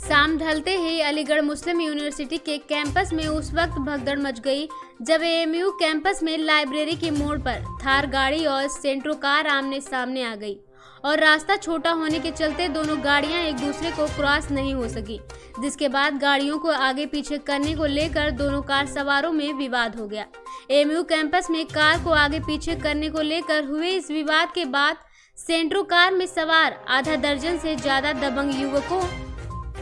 शाम ढलते ही अलीगढ़ मुस्लिम यूनिवर्सिटी के कैंपस में उस वक्त भगदड़ मच गई जब एएमयू कैंपस में लाइब्रेरी के मोड़ पर थार गाड़ी और सेंट्रो कार आमने सामने आ गई और रास्ता छोटा होने के चलते दोनों गाड़ियां एक दूसरे को क्रॉस नहीं हो सकी, जिसके बाद गाड़ियों को आगे पीछे करने को लेकर दोनों कार सवारों में विवाद हो गया। एएमयू कैंपस में कार को आगे पीछे करने को लेकर हुए इस विवाद के बाद सेंट्रो कार में सवार आधा दर्जन से ज्यादा दबंग युवकों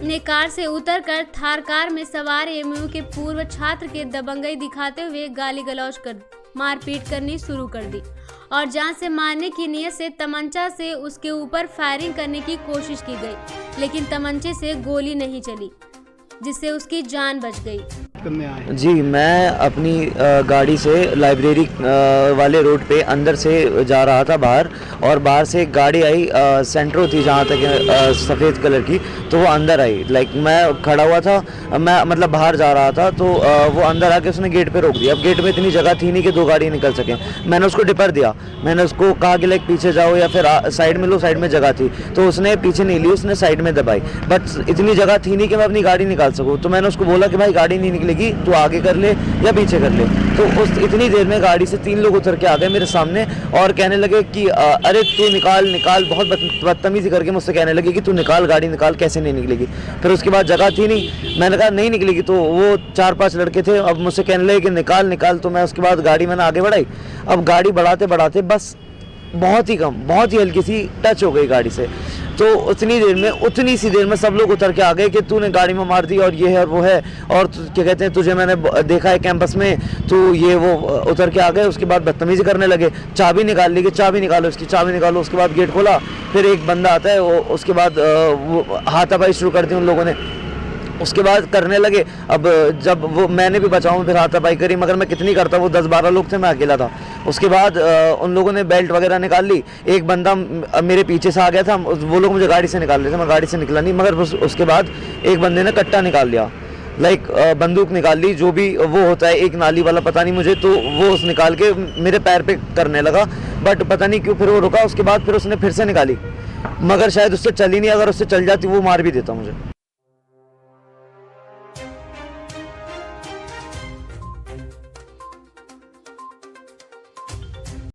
ने कार से उतरकर थार कार में सवार एएमयू के पूर्व छात्र के दबंगई दिखाते हुए गाली गलौज कर मारपीट करनी शुरू कर दी और जान से मारने की नीयत से तमंचा से उसके ऊपर फायरिंग करने की कोशिश की गई, लेकिन तमंचे से गोली नहीं चली, जिससे उसकी जान बच गई। जी, मैं अपनी गाड़ी से लाइब्रेरी वाले रोड पे अंदर से जा रहा था बाहर, और बाहर से एक गाड़ी आई, सेंट्रो थी जहाँ तक, सफ़ेद कलर की, तो वो अंदर आई। मैं खड़ा हुआ था, मैं मतलब बाहर जा रहा था, तो वो अंदर आके उसने गेट पे रोक दिया। अब गेट में इतनी जगह थी नहीं कि दो गाड़ी निकल सकें। मैंने उसको डिपर दिया, मैंने उसको कहा कि पीछे जाओ या फिर साइड में लो, साइड में जगह थी, तो उसने पीछे नहीं ली, उसने साइड में दबाई। बट इतनी जगह थी नहीं कि मैं अपनी गाड़ी निकाल सकूँ, तो मैंने उसको बोला कि भाई गाड़ी नहीं निकलेगी, तू आगे कर ले या पीछे कर ले। तो उस इतनी देर में गाड़ी से 3 लोग उतर के आ गए मेरे सामने और कहने लगे कि अरे तू निकाल निकाल, बहुत बदतमीजी करके मुझसे कहने लगे कि तू निकाल, गाड़ी निकाल, कैसे नहीं निकलेगी। फिर उसके बाद जगह थी नहीं, मैंने कहा नहीं निकलेगी, तो वो 4-5 लड़के थे, अब मुझसे कहने लगे कि निकाल निकाल। तो मैं उसके बाद गाड़ी मैंने आगे बढ़ाई। अब गाड़ी बढ़ाते बढ़ाते बस बहुत ही कम, बहुत ही हल्की सी टच हो गई गाड़ी से, तो उतनी सी देर में सब लोग उतर के आ गए कि तूने गाड़ी में मार दी और ये है और वो है, और क्या कहते हैं, तुझे मैंने देखा है कैंपस में, तो ये वो उतर के आ गए। उसके बाद बदतमीजी करने लगे, चाबी निकाल ली कि चाबी निकालो इसकी, चाबी निकालो। उसके बाद गेट खोला, फिर एक बंदा आता है, वो उसके बाद वो हाथापाई शुरू कर दी उन लोगों ने। उसके बाद करने लगे, अब जब वो मैंने भी बचाऊं, फिर हाथापाई करी, मगर मैं कितनी करता, वो 10-12 लोग थे, मैं अकेला था। उसके बाद उन लोगों ने बेल्ट वगैरह निकाल ली। एक बंदा मेरे पीछे से आ गया था, वो लोग मुझे गाड़ी से निकाल रहे थे, मैं गाड़ी से निकला नहीं, मगर उसके बाद एक बंदे ने कट्टा निकाल लिया, बंदूक निकाल ली, जो भी वो होता है एक नाली वाला, पता नहीं मुझे, तो वो उस निकाल के मेरे पैर पे करने लगा, बट पता नहीं क्यों फिर वो रुका। उसके बाद फिर उसने फिर से निकाली, मगर शायद उससे चली नहीं, अगर उससे चल जाती वो मार भी देता मुझे।